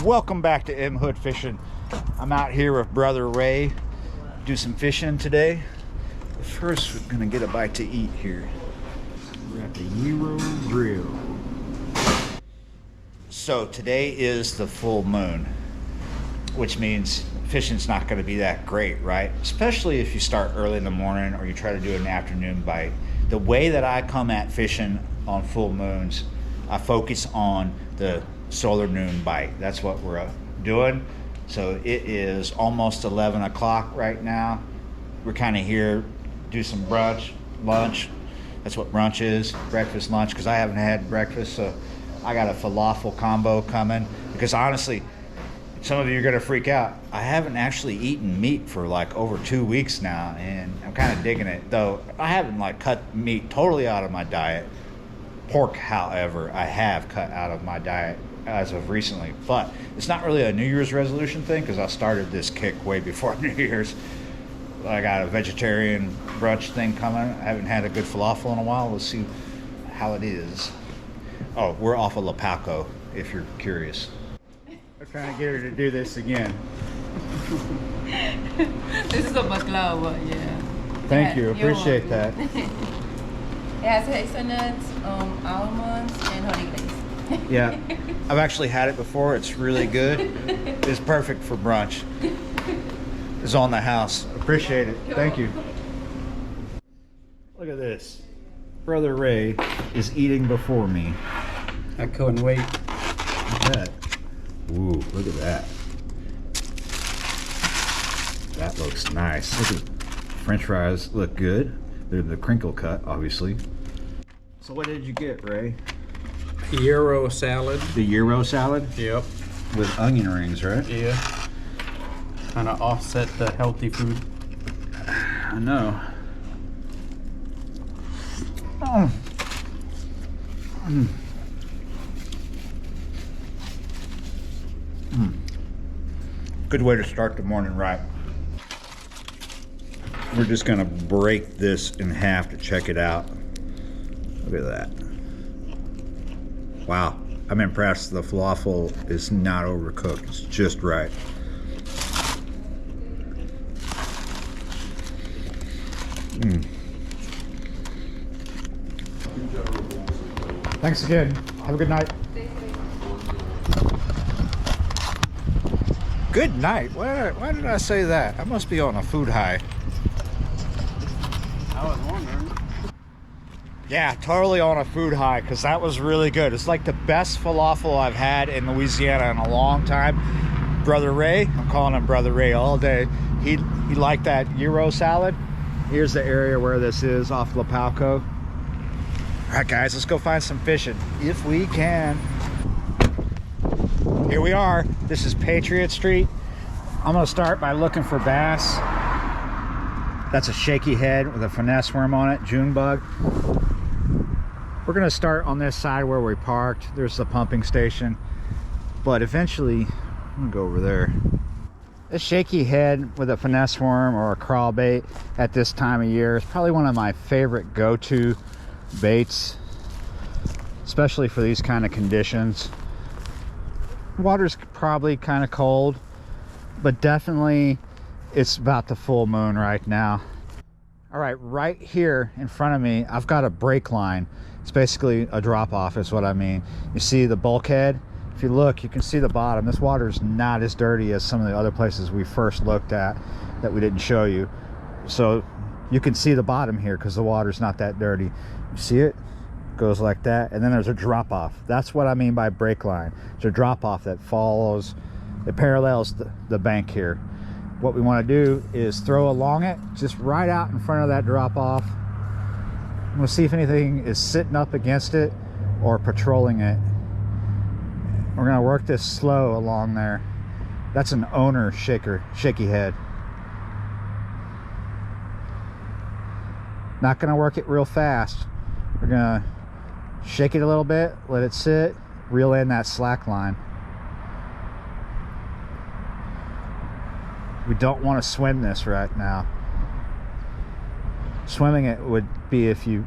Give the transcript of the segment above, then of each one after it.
welcome back to M Hood Fishing. I'm out here with brother Ray, do some fishing today. But first we're gonna get a bite to eat here. We're at the Euro Grill. So today is the full moon, which means fishing's not going to be that great, right? Especially if you start early in the morning or you try to do an afternoon bite. The way that I come at fishing on full moons, I focus on the solar noon bite. That's what we're doing. So it is almost 11 o'clock right now. We're kind of here, do some brunch, lunch. That's what brunch is, breakfast, lunch, because I haven't had breakfast. So I got a falafel combo coming, because honestly, some of you are gonna freak out. I haven't actually eaten meat for like over 2 weeks now, and I'm kind of digging it. Though I haven't like cut meat totally out of my diet. Pork, however, I have cut out of my diet as of recently. But it's not really a New Year's resolution thing, because I started this kick way before New Year's. I got a vegetarian brunch thing coming. I haven't had a good falafel in a while. We'll see how it is. Oh, we're off of Lapalco, if you're curious. I'm trying to get her to do this again. This is a baklava, yeah. Thank you, appreciate that. It has hazelnuts, almonds, and honey glaze. Yeah, I've actually had it before. It's really good. It's perfect for brunch. It's on the house. Appreciate it. Thank you. Look at this. Brother Ray is eating before me. I couldn't wait. Look at that. Ooh, look at that. That looks nice. Look at French fries. Look good. They're the crinkle cut, obviously. So what did you get, Ray? Euro salad. The Euro salad? Yep. With onion rings, right? Yeah. Kind of offset the healthy food. I know. Oh. Good way to start the morning right. We're just gonna break this in half to check it out. Look at that. Wow, I'm impressed. The falafel is not overcooked. It's just right. Thanks again. Have a good night. Good night? Why did I say that? I must be on a food high. I was wondering. Yeah, totally on a food high, because that was really good. It's like the best falafel I've had in Louisiana in a long time. Brother Ray, I'm calling him Brother Ray all day. He liked that Euro salad. Here's the area where this is, off Lapalco. All right, guys, let's go find some fishing, if we can. Here we are. This is Patriot Street. I'm gonna start by looking for bass. That's a shaky head with a finesse worm on it, June bug. We're gonna start on this side where we parked. There's the pumping station. But eventually, I'm gonna go over there. A shaky head with a finesse worm or a crawl bait at this time of year is probably one of my favorite go-to baits, especially for these kind of conditions. Water's probably kind of cold, but definitely it's about the full moon right now. All right, right here in front of me, I've got a break line. It's basically a drop off is what I mean. You see the bulkhead? If you look, you can see the bottom. This water is not as dirty as some of the other places we first looked at that we didn't show you. So you can see the bottom here because the water's not that dirty. You see it? Goes like that, and then there's a drop off. That's what I mean by break line. It's a drop off that follows, it parallels the bank here. What we want to do is throw along it, just right out in front of that drop off. We'll see if anything is sitting up against it or patrolling it. We're going to work this slow along there. That's an owner shaky head. Not going to work it real fast. We're going to shake it a little bit, let it sit, reel in that slack line. We don't want to swim this right now. Swimming it would be if you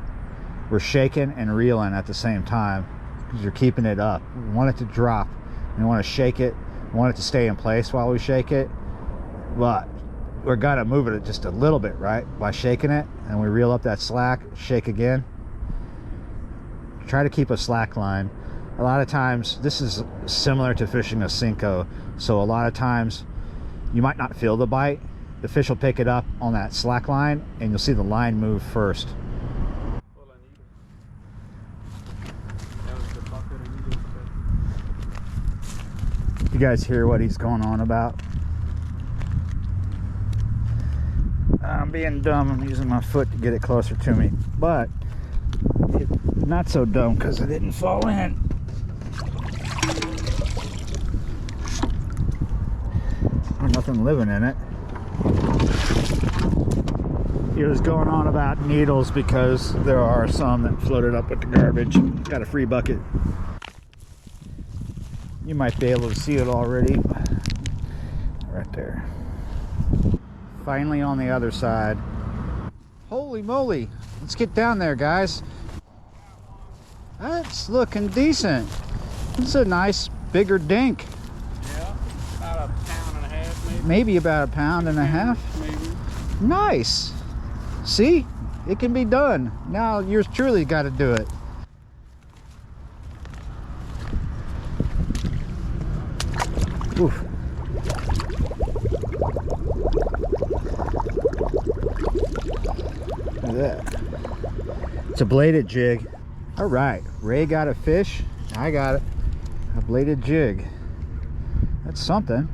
were shaking and reeling at the same time, because you're keeping it up. We want it to drop. You want to shake it, I want it to stay in place while we shake it, but we're gonna move it just a little bit, right? By shaking it, and we reel up that slack, shake again. Try to keep a slack line. A lot of times, this is similar to fishing a Cinco, so a lot of times you might not feel the bite. The fish will pick it up on that slack line, and you'll see the line move first. You guys hear what he's going on about? I'm being dumb. I'm using my foot to get it closer to me, but not so dumb because it didn't fall in. There's nothing living in it. He was going on about needles because there are some that floated up with the garbage. Got a free bucket. You might be able to see it already. Right there. Finally on the other side. Holy moly. Let's get down there, guys. That's looking decent. It's a nice bigger dink. Yeah, about a pound and a half maybe. Maybe about a pound and a half. Maybe. Nice. See? It can be done. Now yours truly got to do it. Oof. Look at that. It's a bladed jig. All right, Ray got a fish. I got it. A bladed jig. That's something.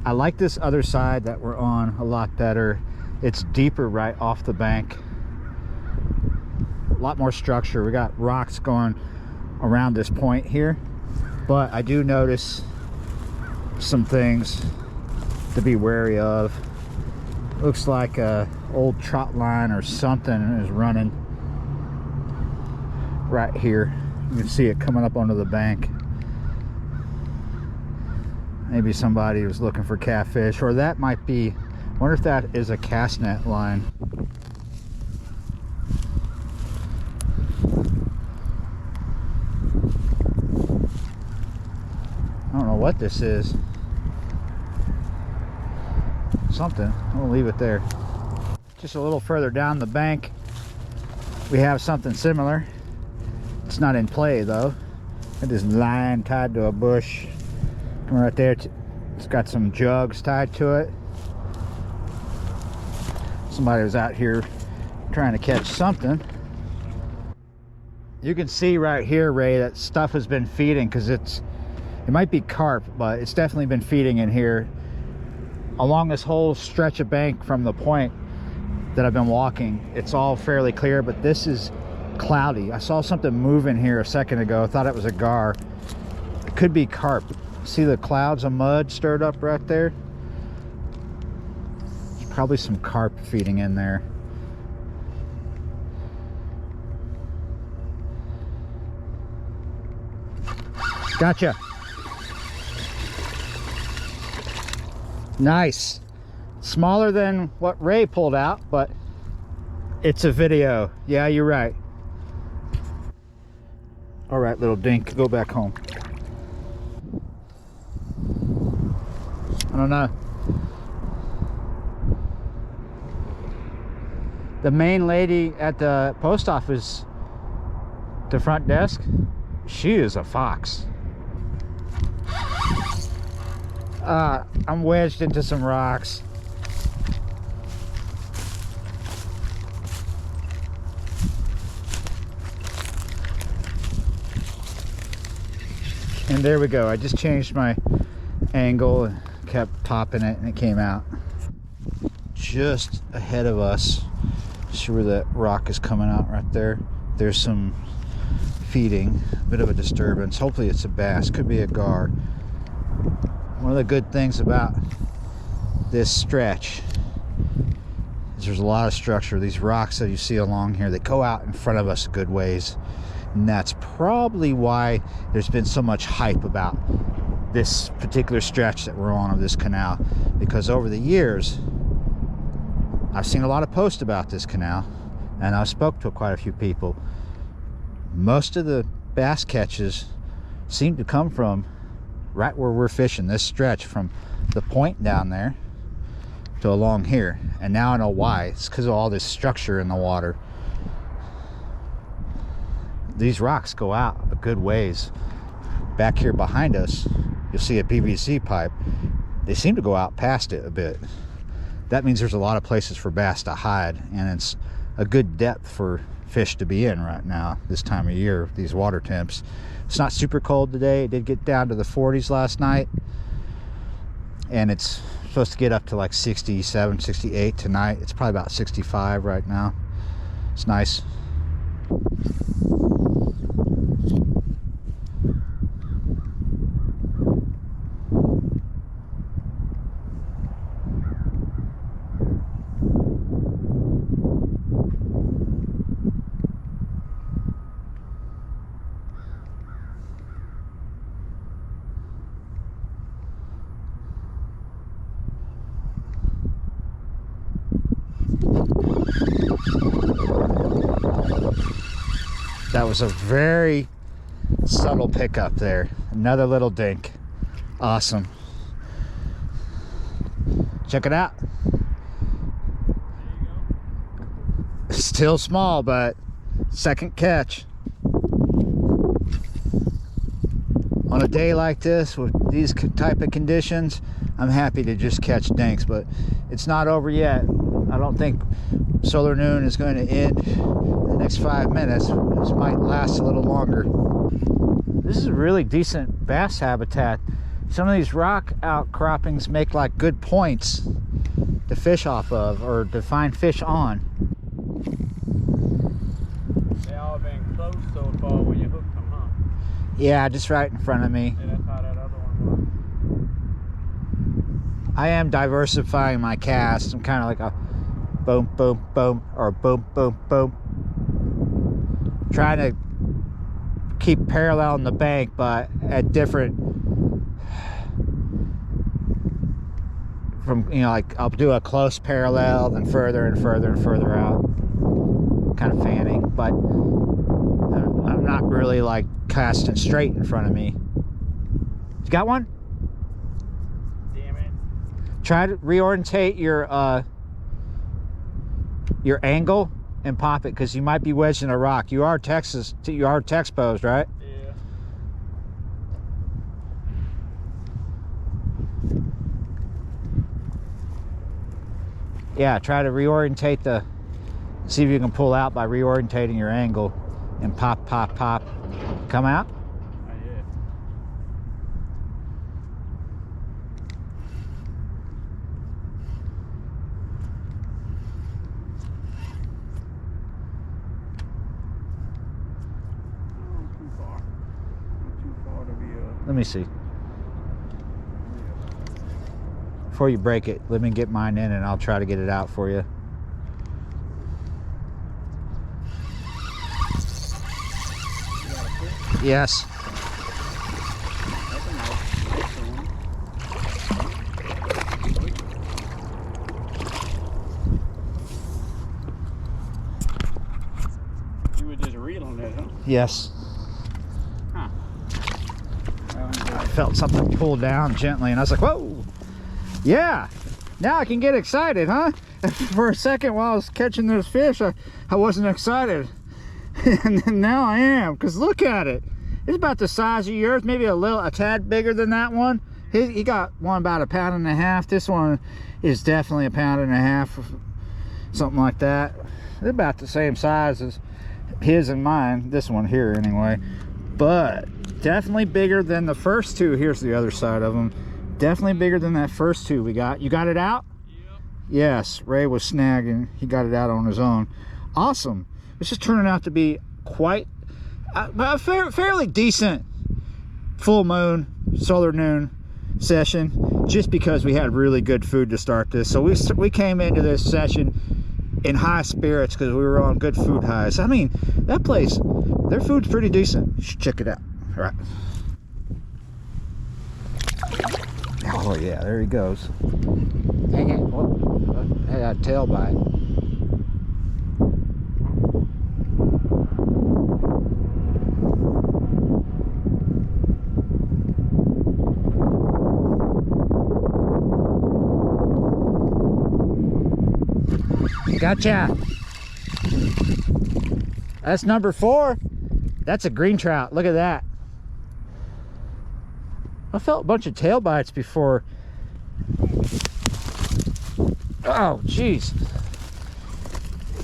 I like this other side that we're on a lot better. It's deeper right off the bank. A lot more structure. We got rocks going around this point here. But I do notice some things to be wary of. Looks like a old trot line or something is running right here. You can see it coming up onto the bank. Maybe somebody was looking for catfish, or that might be, I wonder if that is a cast net line. I don't know what this is. Something. We'll leave it there. Just a little further down the bank, we have something similar. It's not in play though. It is line tied to a bush. Come right there. It's got some jugs tied to it. Somebody was out here trying to catch something. You can see right here, Ray, that stuff has been feeding, because it might be carp, but it's definitely been feeding in here along this whole stretch of bank from the point that I've been walking. It's all fairly clear, but this is cloudy. I saw something moving here a second ago. I thought it was a gar. It could be carp. See the clouds of mud stirred up right there? There's probably some carp feeding in there. Gotcha. Nice. Smaller than what Ray pulled out, but it's a video. Yeah, you're right. All right, little dink, go back home. I don't know. The main lady at the post office, the front desk, she is a fox. I'm wedged into some rocks. And there we go. I just changed my angle and kept popping it, and it came out. Just ahead of us, see where that rock is coming out right there? There's some feeding, a bit of a disturbance. Hopefully it's a bass, could be a gar. One of the good things about this stretch is there's a lot of structure. These rocks that you see along here, they go out in front of us a good ways. And that's probably why there's been so much hype about this particular stretch that we're on of this canal. Because over the years, I've seen a lot of posts about this canal, and I've spoke to quite a few people. Most of the bass catches seem to come from right where we're fishing, this stretch from the point down there to along here. And now I know why. It's because of all this structure in the water. These rocks go out a good ways. Back here behind us, you'll see a PVC pipe. They seem to go out past it a bit. That means there's a lot of places for bass to hide, and it's a good depth for fish to be in right now, this time of year, these water temps. It's not super cold today. It did get down to the 40s last night, and it's supposed to get up to like 67, 68 tonight. It's probably about 65 right now. It's nice. That was a very subtle pickup there. Another little dink. Awesome. Check it out. Still small, but second catch. On a day like this, with these type of conditions, I'm happy to just catch dinks, but it's not over yet. I don't think solar noon is going to end in the next 5 minutes. This might last a little longer. This is a really decent bass habitat. Some of these rock outcroppings make like good points to fish off of or to find fish on. They all been close so far when you hooked them, huh? Yeah, just right in front of me. Yeah, that's how that other one was. I am diversifying my cast. I'm kind of like a boom, boom, boom, or boom, boom, boom. Trying to keep parallel in the bank, but at different, from, you know, like I'll do a close parallel, then further and further and further out. Kind of fanning, but I'm not really like casting straight in front of me. You got one? Damn it. Try to reorientate your angle and pop it, because you might be wedged in a rock. You are text-posed, right? Yeah. Yeah, try to reorientate see if you can pull out by reorientating your angle and pop, pop, pop. Come out. Oh, yeah. Too far. Too far to be Let me see. Before you break it, let me get mine in and I'll try to get it out for you. Yes. That's a nice one. You were just reeling that, huh? Yes. Huh. I felt something pull down gently and I was like, whoa. Yeah. Now I can get excited, huh? For a second while I was catching those fish, I wasn't excited. And then now I am, because look at it. It's about the size of yours, maybe a tad bigger than that one. He got one about 1.5 pounds. This one is definitely 1.5 pounds, something like that. They're about the same size as his and mine, this one here anyway. But definitely bigger than the first two. Here's the other side of them. Definitely bigger than that first two we got. You got it out? Yep. Yes, Ray was snagging. He got it out on his own. Awesome. This is turning out to be quite a fairly decent full moon, solar noon session, just because we had really good food to start this. So we came into this session in high spirits because we were on good food highs. I mean, that place, their food's pretty decent. You should check it out. All right. Oh yeah, there he goes. Dang it. What? Hey, that tail bite. Gotcha. That's number 4. That's a green trout. Look at that. I felt a bunch of tail bites before. Oh, jeez.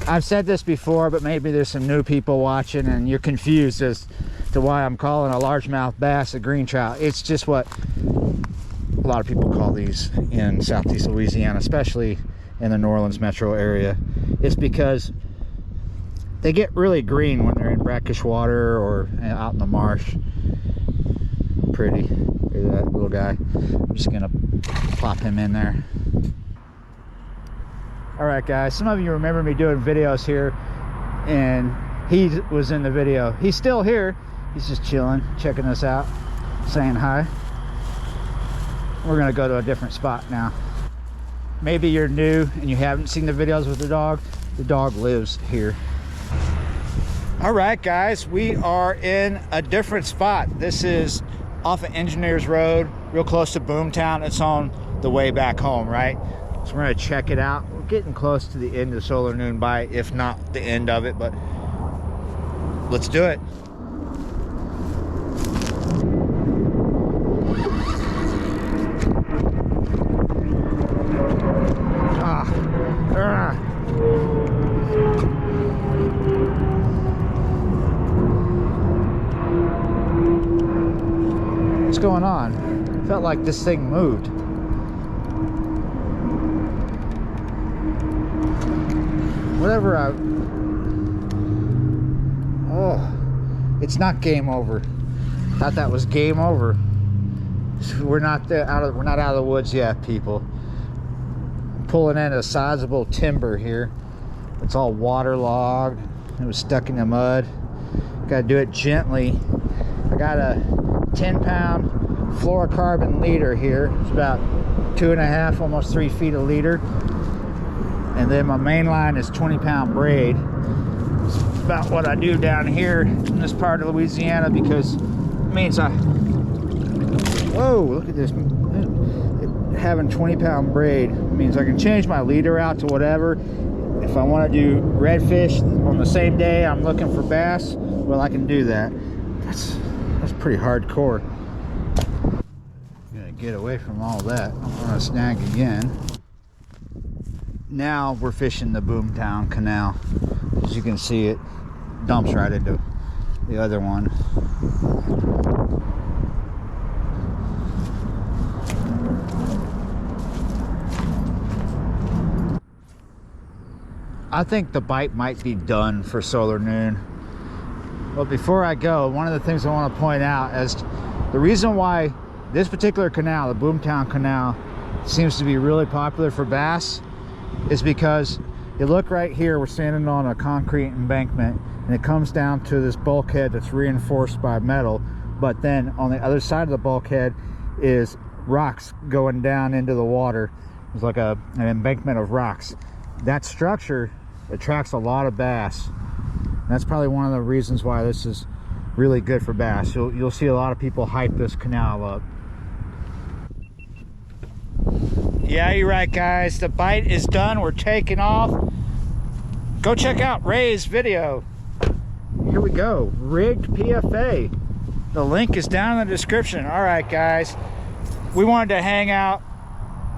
I've said this before, but maybe there's some new people watching and you're confused as to why I'm calling a largemouth bass a green trout. It's just what a lot of people call these in southeast Louisiana, especially in the New Orleans metro area. It's because they get really green when they're in brackish water or out in the marsh. Pretty. Look at that little guy. I'm just gonna plop him in there. All right, guys, some of you remember me doing videos here, and he was in the video. He's still here. He's just chilling, checking us out, saying hi. We're gonna go to a different spot now. Maybe you're new and you haven't seen the videos with the dog. The dog lives here. All right, guys, we are in a different spot. This is off of Engineers Road, real close to Boomtown. It's on the way back home, right? So we're gonna check it out. We're getting close to the end of Solar Noon Bite, if not the end of it, but let's do it. What's going on? Felt like this thing moved. Whatever oh, it's not game over. Thought that was game over. We're not out of the woods yet, people. Pulling in a sizable timber here. It's all waterlogged. It was stuck in the mud. Got to do it gently. I got a 10-pound fluorocarbon leader here. It's about 2.5, almost 3 feet a leader. And then my main line is 20-pound braid. It's about what I do down here in this part of Louisiana because it means whoa, look at this. Having 20-pound braid means I can change my leader out to whatever. If I want to do redfish on the same day I'm looking for bass, well, I can do that. That's pretty hardcore. I'm gonna get away from all that. I'm gonna snag again. Now we're fishing the Boomtown Canal. As you can see, it dumps right into the other one. I think the bite might be done for Solar Noon. But before I go, one of the things I want to point out is the reason why this particular canal, the Boomtown Canal, seems to be really popular for bass is because you look right here, we're standing on a concrete embankment and it comes down to this bulkhead that's reinforced by metal, but then on the other side of the bulkhead is rocks going down into the water. It's like an embankment of rocks. That structure attracts a lot of bass. That's probably one of the reasons why this is really good for bass. You'll see a lot of people hype this canal up. Yeah, you're right, guys. The bite is done. We're taking off. Go check out Ray's video. Here we go. Rigged PFA. The link is down in the description. All right, guys. We wanted to hang out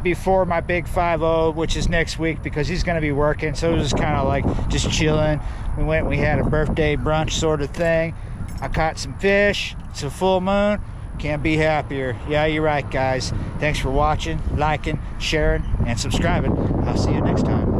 before my big 5-0, which is next week, because he's going to be working. So it was kind of like just chilling. We had a birthday brunch sort of thing. I caught some fish. It's a full moon. Can't be happier. Yeah, you're right, guys. Thanks for watching, liking, sharing, and subscribing. I'll see you next time.